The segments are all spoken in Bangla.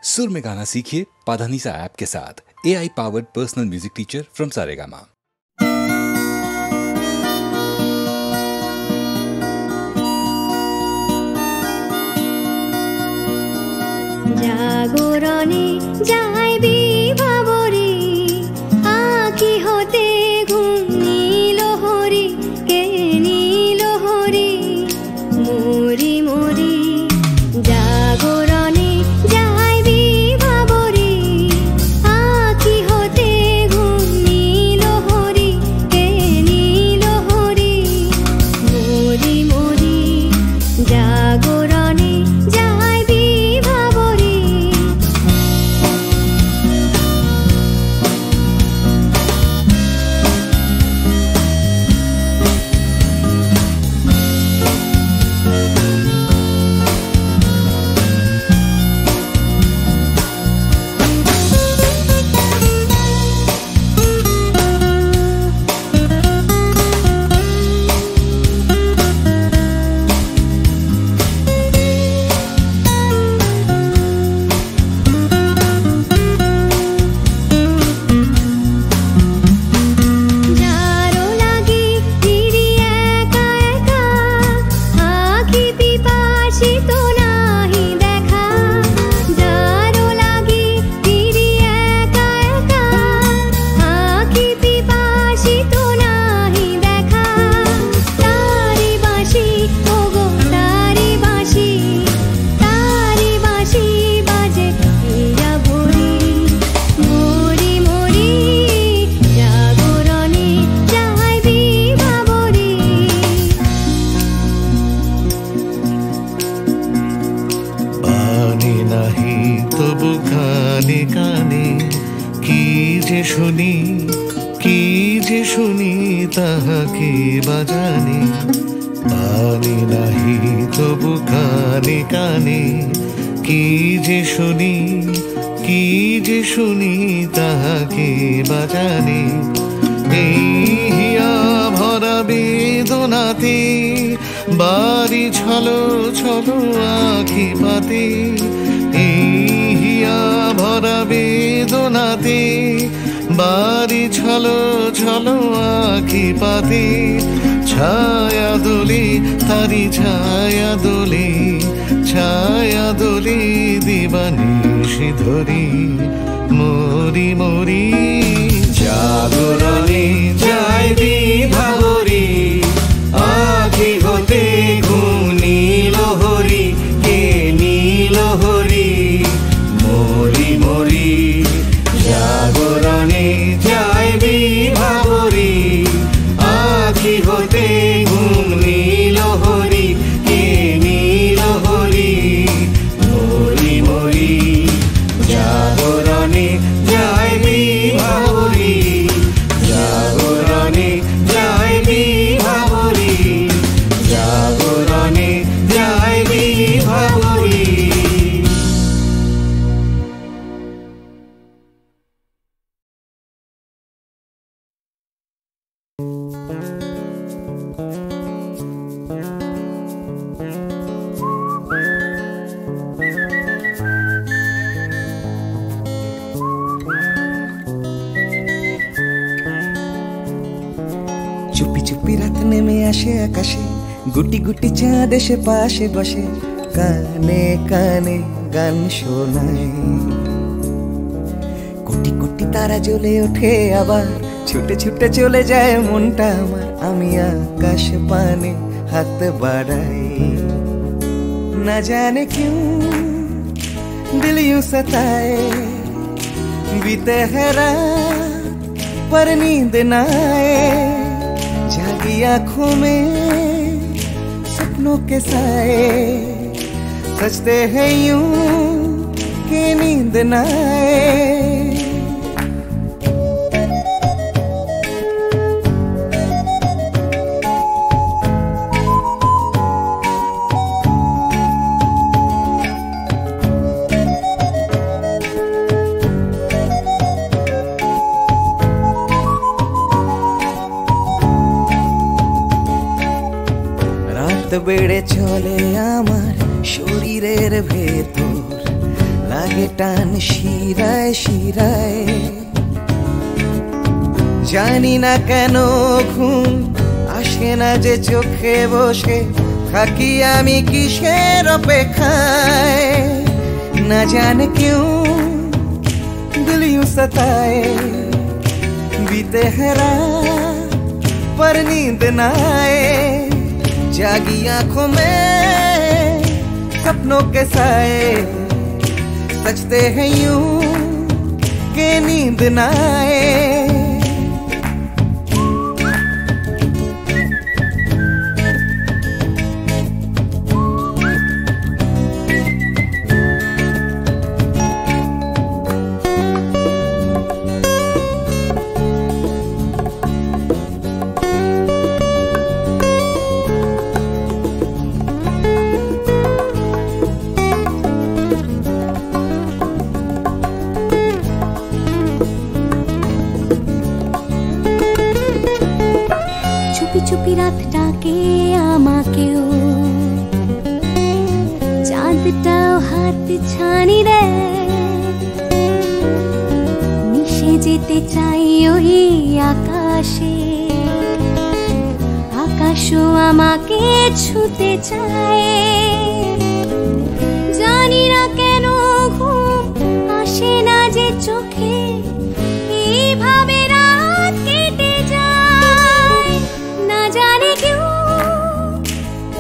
सुर में गाना सीखिए पाधानीसा ऐप के साथ। AI powered personal music teacher from Saregama. জাগরণে যাইবি ভাবরে আঁখি হতে ঘুম নীল হরি কে নীল হরি মরি মরি জাগরণে যাইবি ভাবরে আঁখি হতে ঘুম নীল হরি কে নীল হরি মরি মরি জাগরণে যাইবি ভাবরে। শুনি তাহাকে বাজানে পানি নাহি তবু কানে কানে কি যে শুনি তাহাকে বাজানে এই হিয়া ভরা বেদনাতে বাড়ি ছলো ছলো আঁখি পাতে এই হিয়া ভরা বেদনাতে বাড়ি ছলো ছলো আঁখি পাতে ছায়া দোলে তারি ছায়া দোলে দিবানিশি ধরি মরি মরি জাগরণে যাইবি ভাবরে আঁখি হতে ঘুম নীল হরি কে নীল হরি মরি মরি জাগরণে যাইবি ভাবরে আঁখি হতে ঘুম নীল হরি কে নীল হরি মরি মরি জাগরণে যাইবি ভাবরে জাগরণে যাইবি ভাবরে জাগরণে যাইবি ভাবরে। চুপি চুপি রাত নেমে আসে আকাশে গুটি গুটি চাঁদ এসে পাশে বসে কানে কানে গান শোনায় কোটি কোটি তারা জ্বলে ওঠে আবার ছুটে ছুটে চলে যায় মনটা আমার আমি আকাশ পানে হাত বাড়াই না জানে क्यों दिल यूं सताए बीते है रात पर नींद ना आए जागी आँखों में सपनों के साए सजते हैं यूं कि नींद ना आए। রাত বেড়ে চলে আমার শরীরের ভেতর লাগে টান শিরায় শিরায় জানি না কেন ঘুম আসে না যে চোখে বসে থাকি আমি কিসের অপেক্ষায় না জানে क्यों दिल यूं सताए बीते है रात पर नींद न आए जागी आंखों में सपनों के साए सजते हैं यूं के नींद न आए চুপি রাত ডাকে আমাকেও চাঁদটাও হাত ছানি দেয় মিশে যেতে চাই ওই আকাশে আকাশও আমাকে ছুতে চায় জানি না কেন ঘুম আসে না যে চোখে এইভাবে রাত কেটে যায় ना जाने क्यों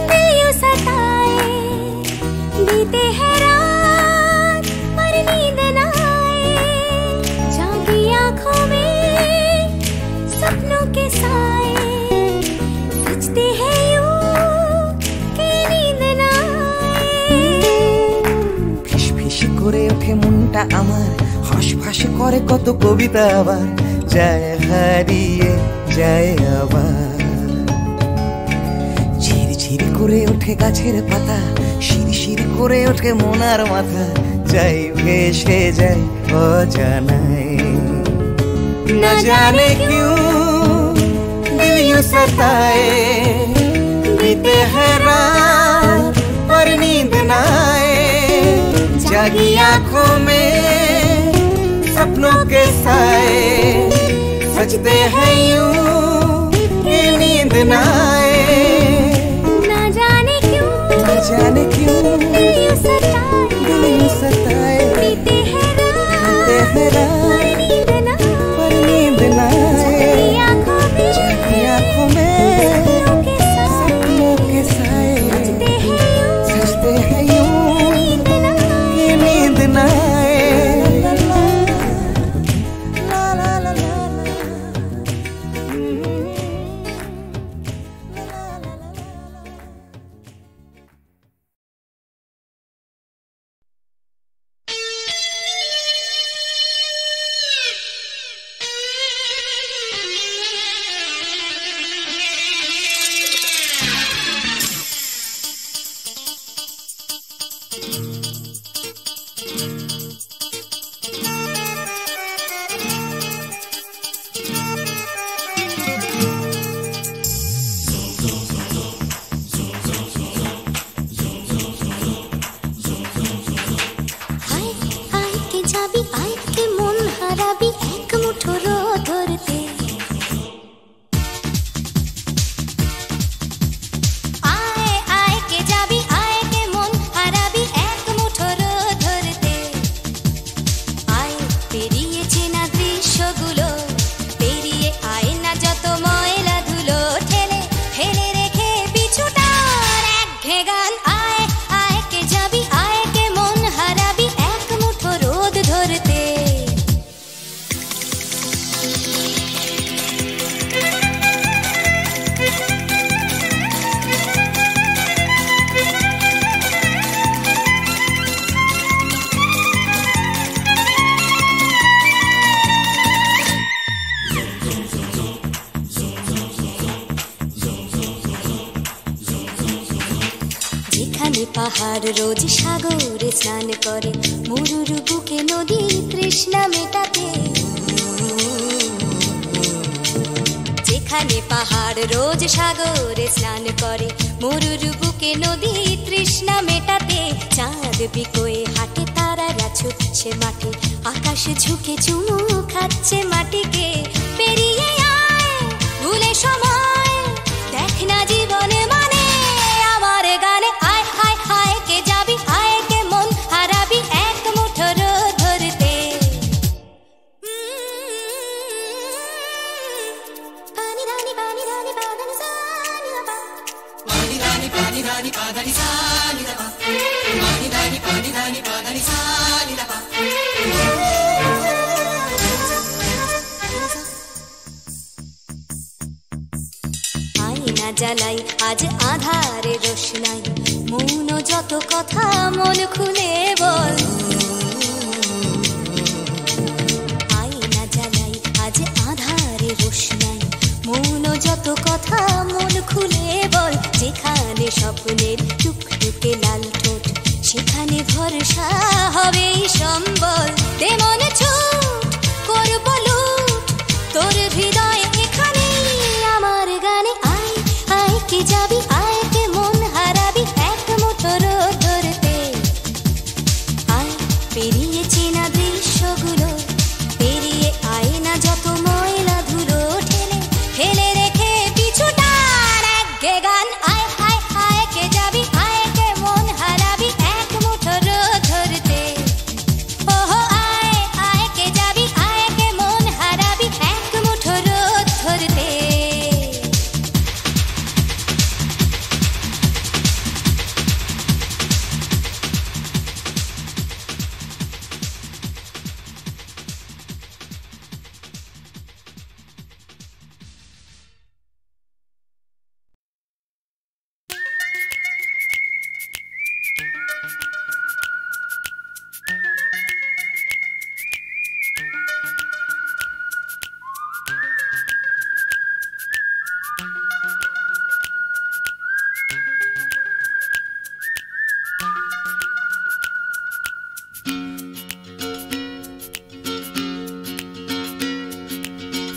दिल यूं सताए बीते है रात पर नींद न आए जागी आंखों में सपनों के साए सजते हैं यूं कि नींद न आए फिश फिश করে ওঠে মনটা আমার হাসফাস করে কত কবিতা আবার যায় হারিয়ে যায় আবার ঝিরঝির করে ওঠে গাছের পাতা শিরশির করে ওঠে মনার মাথা যাই ভেসে যায় অজানায় না জানে क्यों दिल यूं सताए बीते है रात पर नींद न आए जागी आंखों में सपनों के साए सजते हैं यूं कि नींद न आए ना जाने क्यों दिल यूं सताए बीते है रात पर नींद न आए जागी आंखों में सपनों के साए सजते हैं यूं कि नींद न आए ला ला ला ला পাহাড় রোজ সাগরে স্নান করে মরুর বুকে নদী তৃষ্ণা মেটাতে যেখানে পাহাড় রোজ সাগরে স্নান করে মরুর বুকে নদী তৃষ্ণা মেটাতে চাঁদ বিকোয়ে হাঁটে তার তারারা ছুটছে মাঠে, আকাশে ঝুঁকে চুমু খাচ্ছে মাটিকে। পেরিয়ে আয় ভুলে সময়, দেখ না জীবনে মানে আমার গানে। আয় হায় হায় কে যাবি, আয় কে মন হারাবি এক মুঠো রোদ ধরতে। পানি রানি পানি রানি পাদানি সানি রাবা, পানি রানি পাদানি সানি রাবা, পানি রানি পাদানি সানি রাবা। আয়না জ্বালাই আজ আধারে রোশনাই, মৌন যত কথা মন খুলে বল। আয়না জ্বালাই আজ আধারে রোশনাই, মৌন যত কথা মন খুলে বল। যেখানে স্বপ্নের টুকটুকে লাল ঠোঁট, সেখানে ভরসা হবে সম্বল। তেমন ছুট করব লুট তোর হৃদয় এখানে আমার গানে। আয় আয় কে যাবি, আয় কে মন হারাবি এক মুঠো রোদ ধরতে। আয় পেরিয়ে চেনা দৃশ্যগুলো, পেরিয়ে আয় না যত ময়লা ধুলো, ঠেলে ফেলে রেখে পিছু টান এক গান। আয় আয় আয় কে যাবি, আয় কে মন হারাবি এক মুঠো রোদ ধরতে। ওহো আয় আয় কে যাবি, আয় কে মন হারাবি এক মুঠো রোদ ধরতে।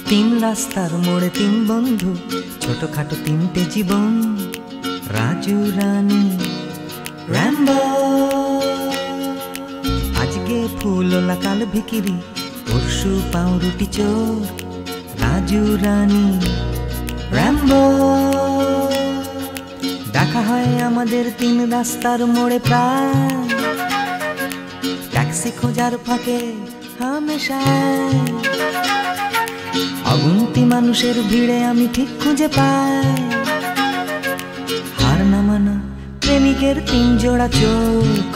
তিন রাস্তার মোড়ে তিন বন্ধু, ছোটখাটো তিনটে জীবন। রাজু রানী র্যাম্বো, আজকে ফুলওলা কাল ভিকিরি, পরশু পাউরুটি চোর। রাজু রানী র্যাম্বো, দেখা হয় আমাদের তিন রাস্তার মোড়ে প্রায়। ট্যাক্সি খোঁজার ফাঁকে হামেশায়, অগুন্তি মানুষের ভিড়ে আমি ঠিক খুঁজে পাই। হার না মানা প্রেমিকের তিন জোড়া চোখ,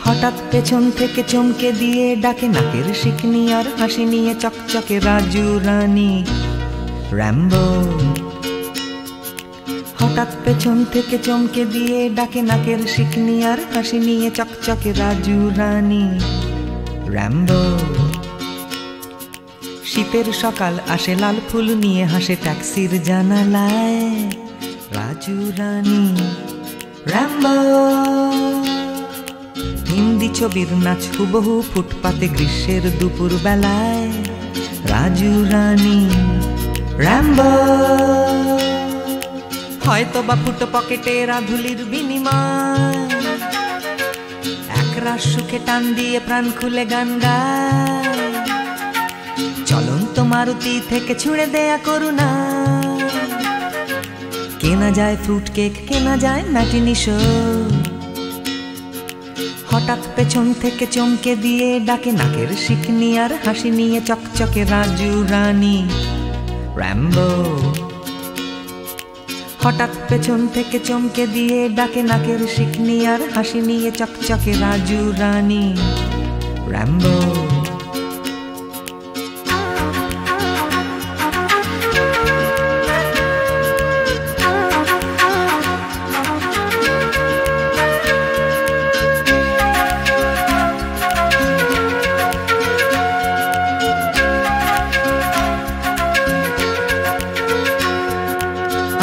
হঠাৎ পেছন থেকে চমকে দিয়ে ডাকে নাকের শিকনি আর হাসি নিয়ে চকচকে রাজু রানী র্যাম্বো। হঠাৎ পেছন থেকে চমকে দিয়ে ডাকে নাকের শিকনি আর হাসি নিয়ে চকচকে রাজু রানী র্যাম্বো। শীতের সকাল আসে লাল ফুল নিয়ে, হাসে ট্যাক্সির জানালায় রাজু রানী র্যাম্বো। হিন্দি ছবির নাচ হুবহু ফুটপাতে গ্রীষ্মের দুপুর বেলায় রাজু রানী র্যাম্বো। হয়তো বা ফুটো পকেটে রাধুলির বিনিময়, একরাশ সুখে টান দিয়ে প্রাণ খুলে গান গায়। চলন্ত মারুতি থেকে ছুঁড়ে দেয়া করুণা, কেনা যায় ফ্রুট কেক, কেনা যায় ম্যাটিনি শো। হঠাৎ পেছন থেকে চমকে দিয়ে ডাকে নাকের শিকনি আর হাসি নিয়ে চকচকে রাজু রানী র্যাম্বো। হঠাৎ পেছন থেকে চমকে দিয়ে ডাকে নাকের শিকনি আর হাসি নিয়ে চকচকে রাজু রানী র্যাম্বো।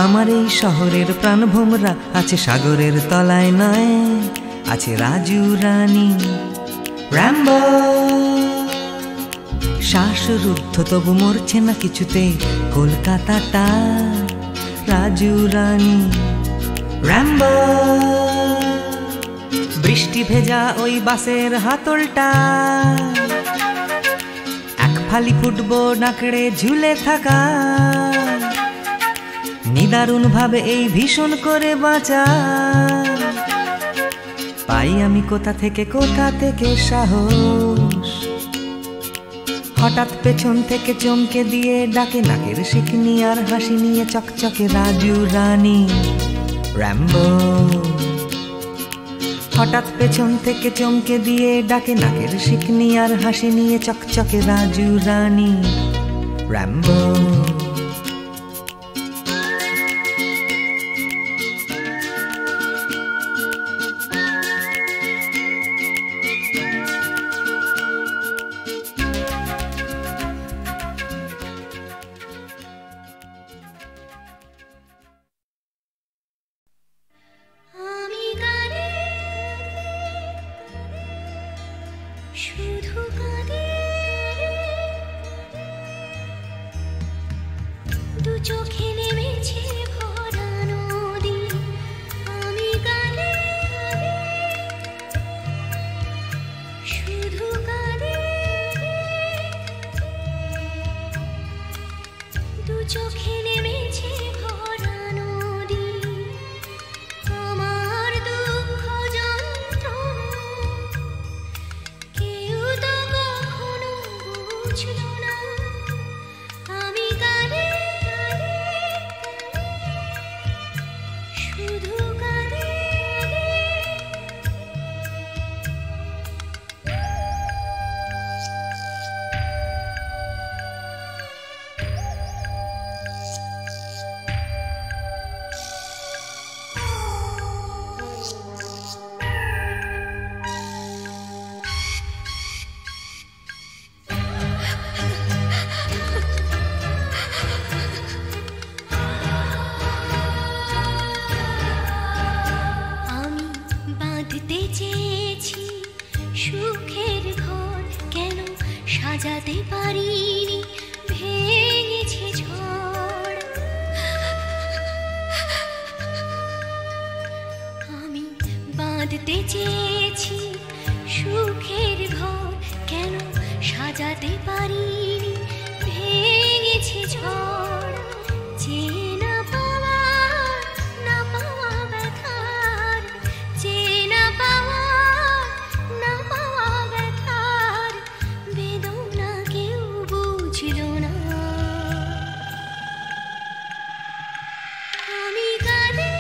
আমার এই শহরের প্রাণভোমরা আছে সাগরের তলায় নয়, আছে রাজু রানী র্যাম্বো। শ্বাসরুদ্ধ তবু মরছে না কিছুতে কলকাতাটা, রাজু রানী র্যাম্বো। বৃষ্টি ভেজা ওই বাসের হাতলটা এক ফালি ফুটবো নাকড়ে ঝুলে থাকা নিদারুণ ভাবে এই ভীষণ করে বাঁচা পাই আমি কোথা থেকে সাহস হঠাৎ পেছন থেকে চমকে দিয়ে ডাকে নাকের শিকনি আর হাসি নিয়ে চকচকে রাজু রানী র্যাম্বো হঠাৎ পেছন থেকে চমকে দিয়ে ডাকে নাকের শিকনি আর হাসি নিয়ে চকচকে রাজু রানী র্যাম্বো সাজাতে পারিনি ভেঙেছে ঝড় আমি বাঁধতে চেয়েছি সুখের ঘর কেন সাজাতে পারিনি ভেঙেছে ঝড় যে না পাওয়া না পাওয়া ব্যথার যে না পাওয়া না পাওয়া ব্যথার বেদনা কেউ বুঝল না আমি কাঁদে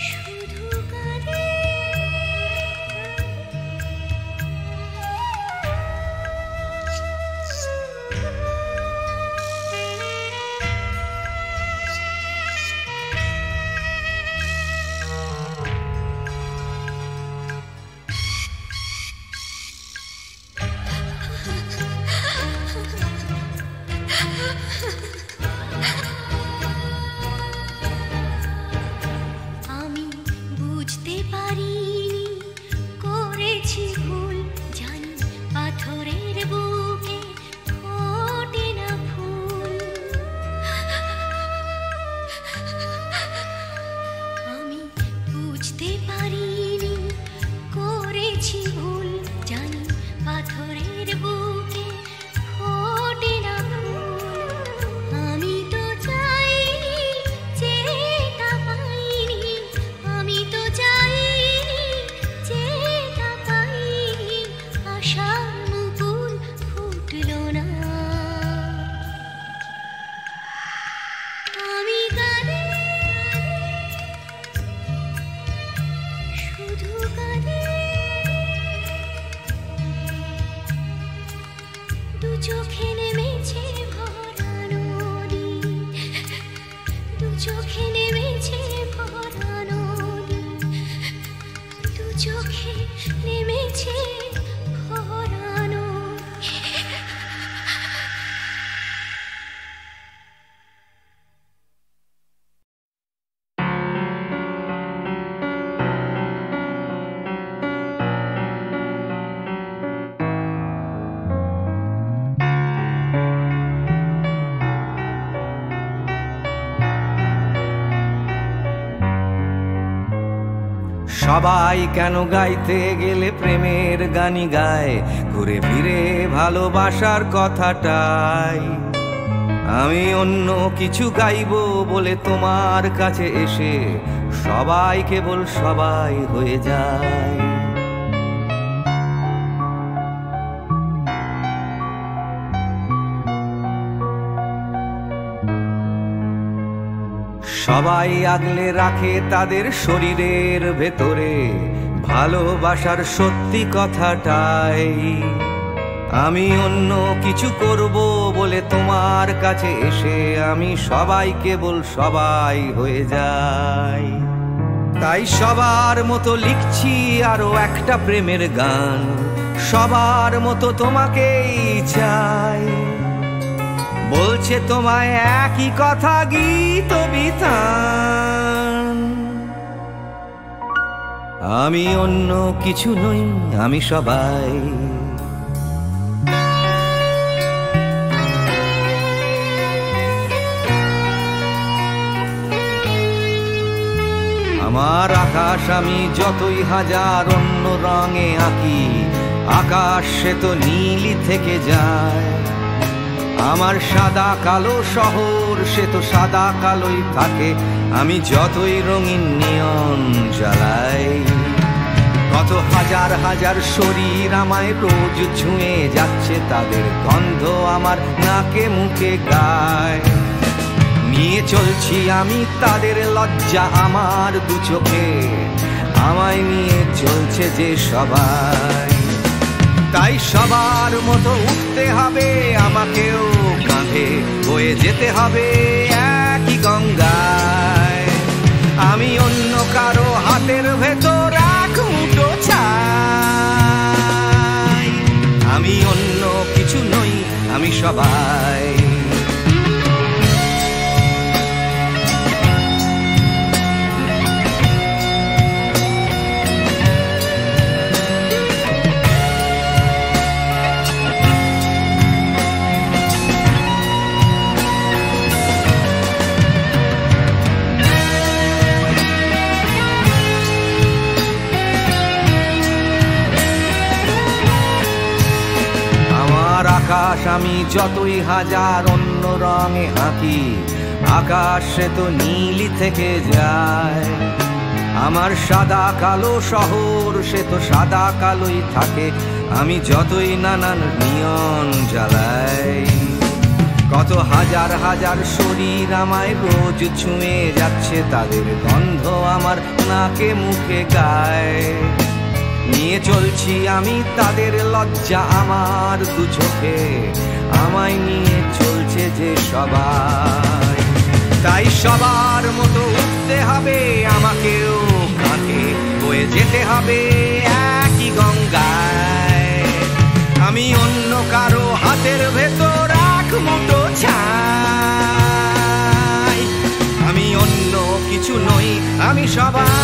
শুধু কাঁদে আমি বুঝতে পারিনি করেছি ভুল জানি পাথরের বুকে ফোটে না ফুল আমি বুঝতে পারিনি করেছি ভুল জানি পাথরের বুকে ফোটে না ফুল আমি তো চাইনি যেটা পাইনি আমি তো চাইনি যেটা পাইনি আশার মুকুল ফুটল না আমি কাঁদে শুধু কাঁদে দু চোখে নেমেছে ভরা নদী দু চোখে নেমেছে ভরা নদী দু চোখে নেমেছে ভরা নদী সবাই কেন গাইতে গেলে প্রেমের গানই গায়, ঘুরে ফিরে ভালোবাসার কথাটাই। আমি অন্য কিছু গাইবো বলে তোমার কাছে এসে সবাই কেবল সবাই হয়ে যায়। সবাই আগলে রাখে তাদের শরীরের ভেতরে ভালোবাসার সত্যি কথাটাই। আমি অন্য কিছু করব বলে তোমার কাছে এসে আমি সবাই কেবল সবাই হয়ে যাই। তাই সবার মতো লিখছি আরো একটা প্রেমের গান, সবার মতো তোমাকেই চাই। বলছে তোমায় একই কথা গীত বিতান। আমি অন্য কিছু নই, আমি সবাই। আমার আকাশ আমি যতই হাজার অন্য রঙে আঁকি, আকাশ সে তো নীলই থেকে যায়। আমার সাদা কালো শহর সে তো সাদা কালোই থাকে, আমি যতই রঙিন নিয়ন জ্বালাই। কত হাজার হাজার শরীর আমায় রোজ ছুঁয়ে যাচ্ছে, তাদের গন্ধ আমার নাকে মুখে গায়। নিয়ে চলছি আমি তাদের লজ্জা আমার দু চোখে, আমায় নিয়ে চলছে যে সবাই। তাই সবার মতো উঠতে হবে আমাকেও, কাঁধে বয়ে যেতে হবে একই গঙ্গায়। আমি অন্য কারো হাতের ভেতর এক মুঠো ছাই। আমি অন্য কিছু নই, আমি সবাই। আকাশ আমি যতই হাজার অন্য রঙে আঁকি, আকাশ সে তো নীলই থেকে যায়। আমার সাদা কালো শহর সে তো সাদা কালোই থাকে, আমি যতই নানান নিয়ন জ্বালাই। কত হাজার হাজার শরীর আমায় রোজ ছুঁয়ে যাচ্ছে, তাদের গন্ধ আমার নাকে মুখে গায়। নিয়ে চলছি আমি তাদের লজ্জা আমার দু চোখে, আমায় নিয়ে চলছে যে সবাই। তাই সবার মতো উঠতে হবে আমাকেও, কাঁধে বয়ে যেতে হবে একই গঙ্গায়। আমি অন্য কারো হাতের ভেতর এক মুঠো ছাই। আমি অন্য কিছু নই, আমি সবাই।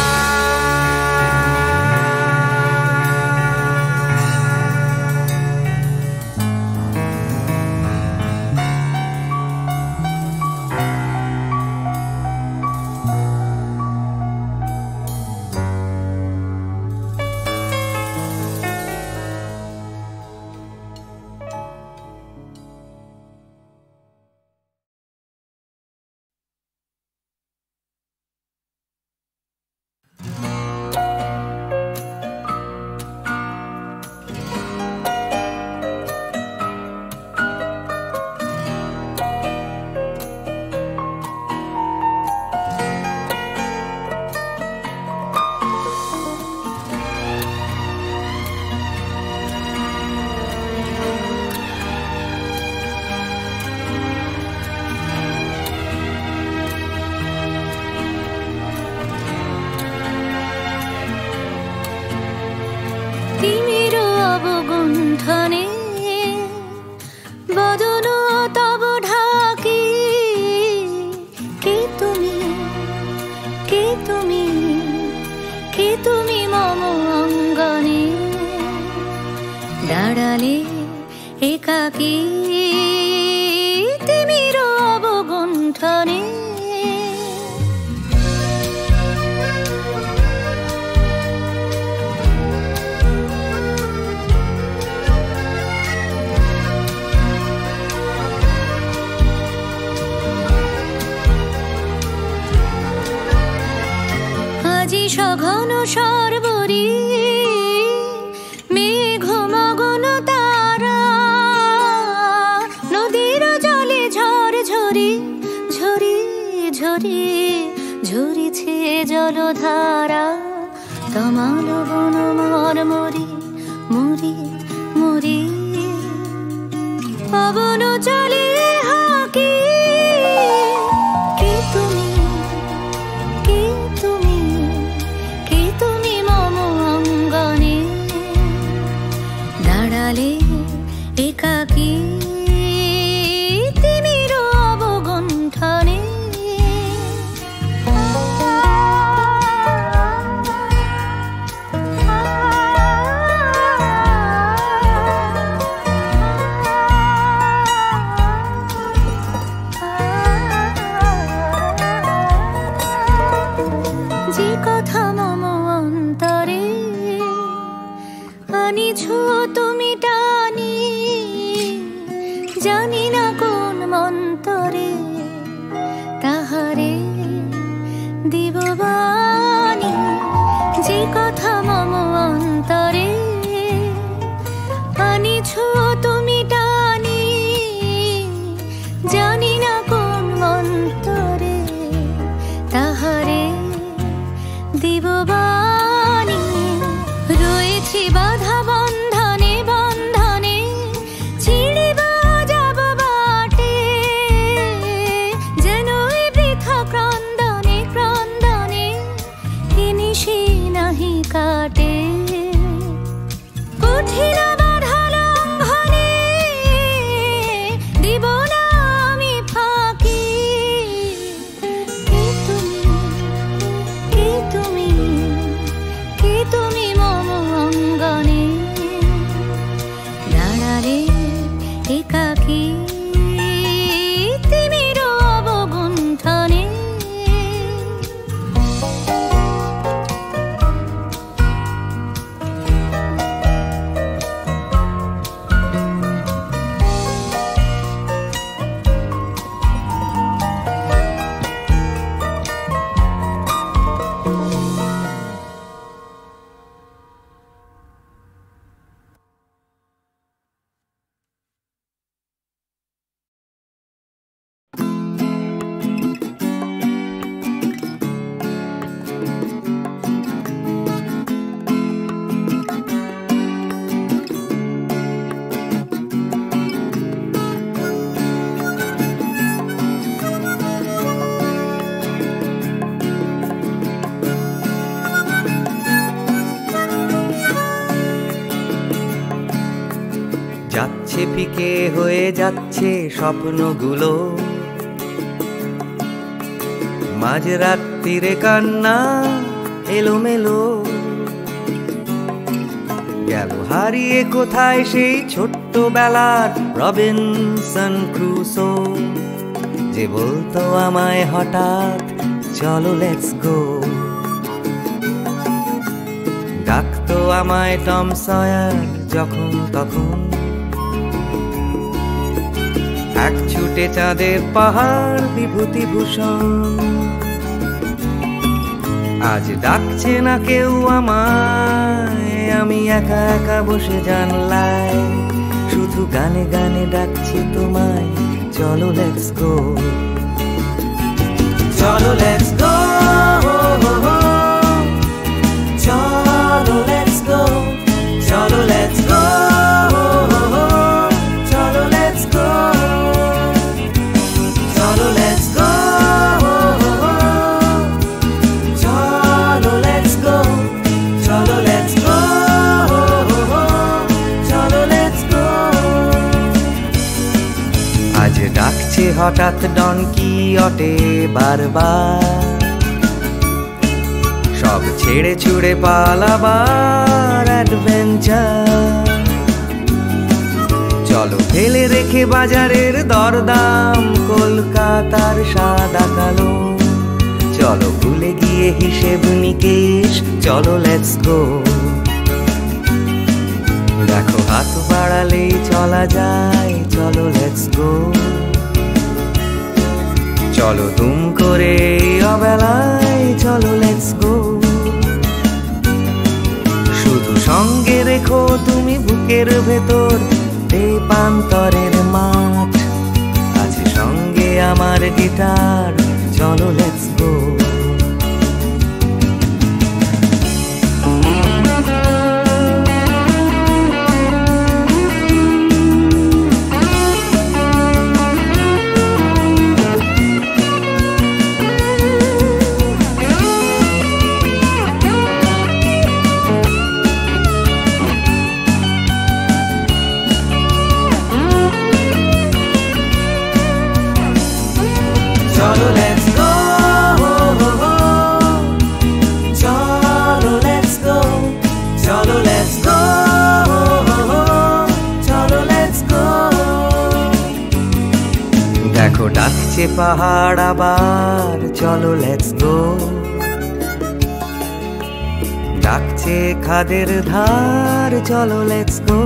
অবগুণ্ঠনে বদন তব ঢাকি। কে তুমি, কে তুমি, কে তুমি মম অঙ্গনে দাঁড়ালে একাকী তিমির অবগুণ্ঠনে। পবন মরমরি মরি মরি পবন চলে হাকি কে তুমি কে তুমি কে তুমি মম অঙ্গনে দাঁড়ালে একাকী তিমির অবগুণ্ঠনে যে কথা মম অন্তরে আনিছ তুমি টানি জানি না কোন মন্তরে তাহারে দিব বাণী যে কথা মম অন্তরে আনিছ তুমি টানি জানি না কোন মন্তরে তাহারে দিব বাণী রয়েছি বাধা বন্ধনে বন্ধনে ছিড়িব যাব বাটে যেন বৃথা ক্রন্দনে ক্রন্দনে নিশি নাহি কাটে কঠিন বাধা লঙ্ঘনে দিব না আমি ফাঁকি কে তুমি কে তুমি মম অঙ্গনে দাঁড়ালে একাকী তিমির অবগুণ্ঠনে যাচ্ছে ফিকে হয়ে যাচ্ছে স্বপ্নগুলো মাঝরাত্রিরে কান্না এলোমেলো গেল হারিয়ে কোথায় সেই ছোট্টবেলার রবিনসন ক্রুসো যে বলতো আমায় হঠাৎ চলো লেটস গো ডাকতো আমায় টম সয়ার যখন তখন এক ছুটে চাঁদের পাহাড় বিভূতিভূষণ আজ ডাকছে না কেউ আমায় আমি একা একা বসে জানলায় শুধু গানে গানে ডাকছি তোমায় চলো লেটস গো চলো লেটস গো চলো লেটস গো চলো লেটস গো চলো লেটস গো চলো লেটস গো চলো লেটস গো চলো লেটস গো চলো লেটস গো আজ ডাকছে হঠাৎ ডন কিহটে বারবার সব ছেড়ে ছুড়ে পালাবার অ্যাডভেঞ্চার চলো ফেলে রেখে বাজারের দরদাম কলকাতার সাদা কালো চলো ভুলে গিয়ে হিসেব নিকেশ চলো লেটস গো দেখো হাত বাড়ালেই চলা যায় চলো লেটস গো চলো দুম করে অবেলায় চলো লেটস গো শুধু সঙ্গে রেখো তুমি বুকের ভেতর দেবান্তরের মাঠ আছে সঙ্গে আমার গিটার চলো লেটস গো ডাকছে পাহাড় আবার, চলো লেটস গো। ডাকছে খাদের ধার, চলো লেটস গো।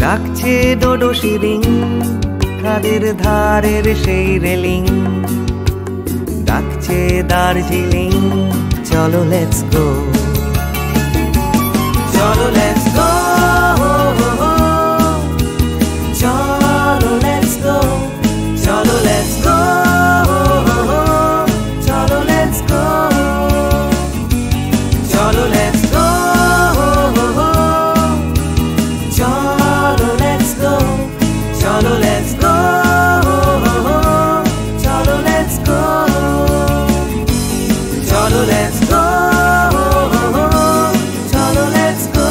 ডাকছে ডোডো শিরিং, খাদের ধারের সেই রেলিং। ডাকছে দার্জিলিং, চলো লেটস গো। চলো লেটস গো, চলো লেটস গো, চলো লেটস গো, চলো লেটস গো, চলো লেটস গো, চলো লেটস গো, চলো লেটস গো, চলো লেটস গো, চলো লেটস গো, চলো লেটস গো।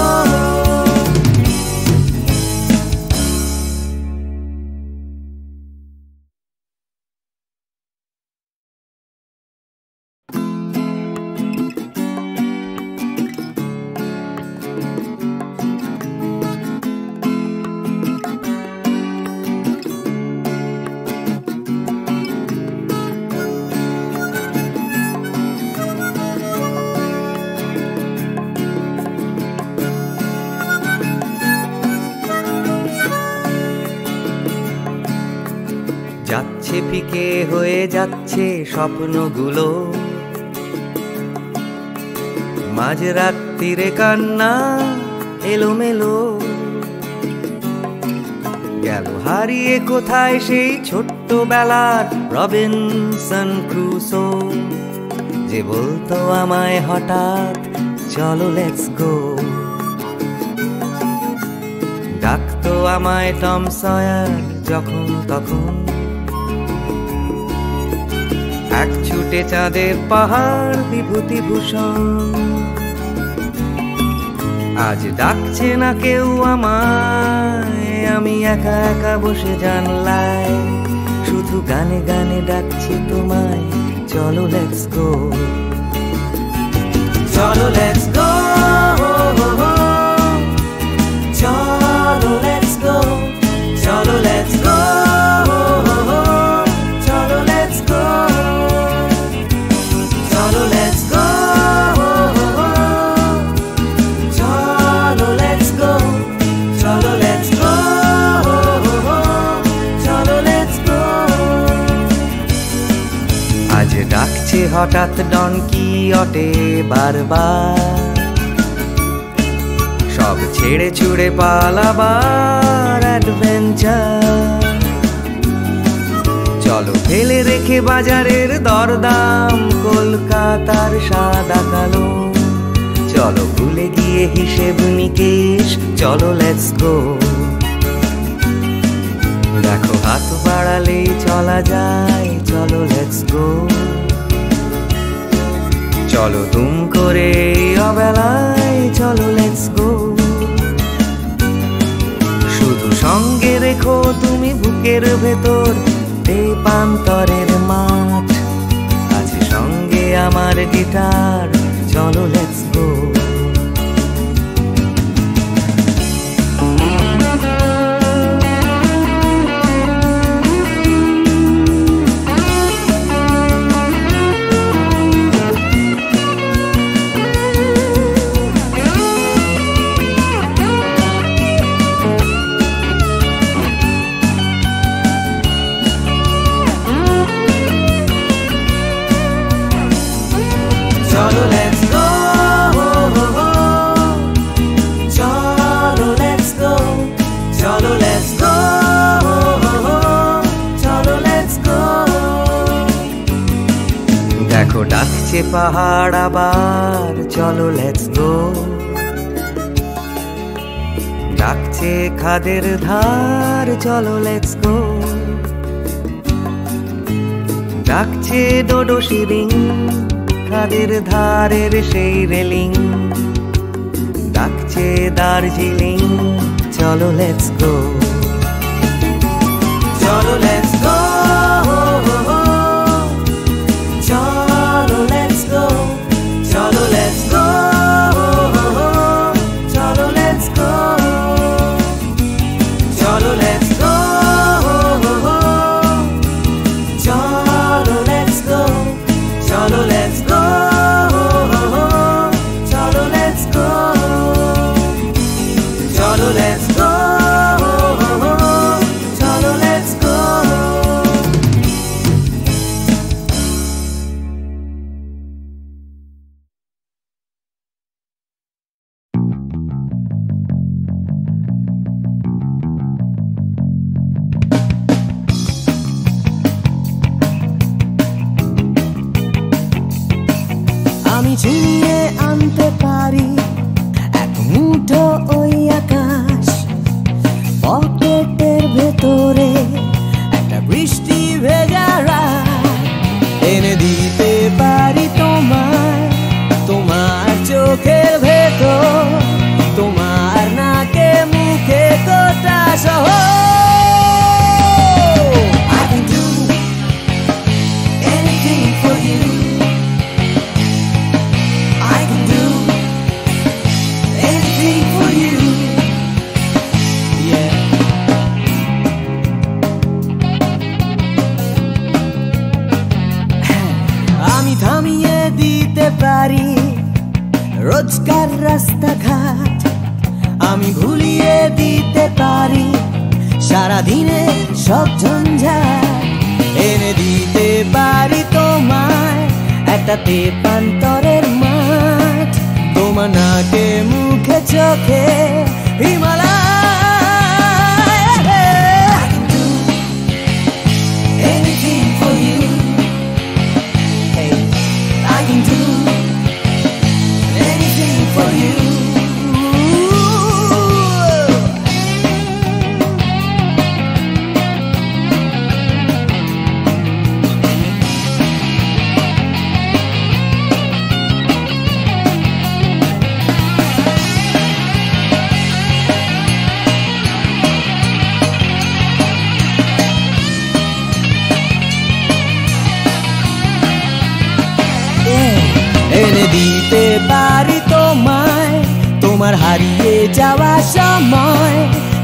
যাচ্ছে ফিকে হয়ে যাচ্ছে স্বপ্নগুলো, মাঝরাত্রিরে কান্না এলোমেলো। গেল হারিয়ে কোথায় সেই ছোট্টবেলার রবিনসন ক্রুসো, যে বলতো আমায় হঠাৎ চলো লেটস গো। ডাকতো আমায় টম সয়ার যখন তখন, এক ছুটে চাঁদের পাহাড় বিভূতিভূষণ। আজ ডাকছে না কেউ আমায়, আমি একা একা বসে জানলায়, শুধু গানে গানে ডাকছি তোমায়, চলো লেটস গো। চলো লেটস গো, চলো লেটস গো, চলো লেটস গো, চলো লেটস গো, চলো লেটস গো, চলো লেটস গো, চলো লেটস গো, চলো লেটস গো। আজ ডাকছে হঠাৎ ডন কিহটে বারবার, সব ছেড়ে ছুড়ে পালাবার অ্যাডভেঞ্চার। চলো ফেলে রেখে বাজারের দরদাম, কলকাতার সাদা কালো। চলো ভুলে গিয়ে হিসেব নিকেশ, চলো লেটস গো। দেখো হাত বাড়ালেই চলা যায়, চলো লেটস গো। চলো দুম করে অবেলায়, চলো লেটস গো। শুধু সঙ্গে রেখো তুমি বুকের ভেতর দেবান্তরের মাঠ, আছে সঙ্গে আমার গিটার, চলো let's go. Cholo, let's go. Cholo, let's go. Cholo, let's go. Cholo, let's go. দেখো ডাকছে পাহাড় আবার, চলো লেটস গো। ডাকছে খাদের ধার, চলো লেটস গো। ডাকছে ডোডো শিরিং, খাদের ধারের সেই রেলিং। ডাকছে দার্জিলিং, চলো লেটস গো। চলো লেটস গো, চলো লেটস গো, চলো লেটস গো, চলো লেটস গো, চলো লেটস গো, রোজকার রাস্তাঘাট আমি ভুলিয়ে দিতে পারি, সারাদিনে সব ঝঞ্ঝাট এনে দিতে পারি তোমায় একটা তেপান্তরের মাঠ, তোমার নাকে মুখে চোখে Himalaya. Anything for you, hey, I can do anything for you. এনে দিতে পারি তোমায় তোমার হারিয়ে যাওয়া সময়,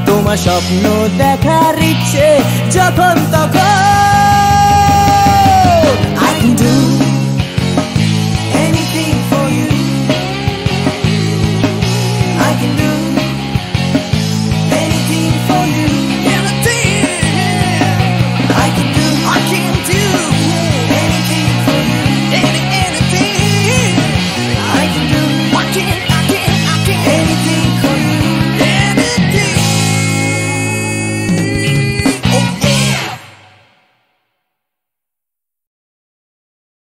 তোমার স্বপ্ন দেখার ইচ্ছে যখন তখন।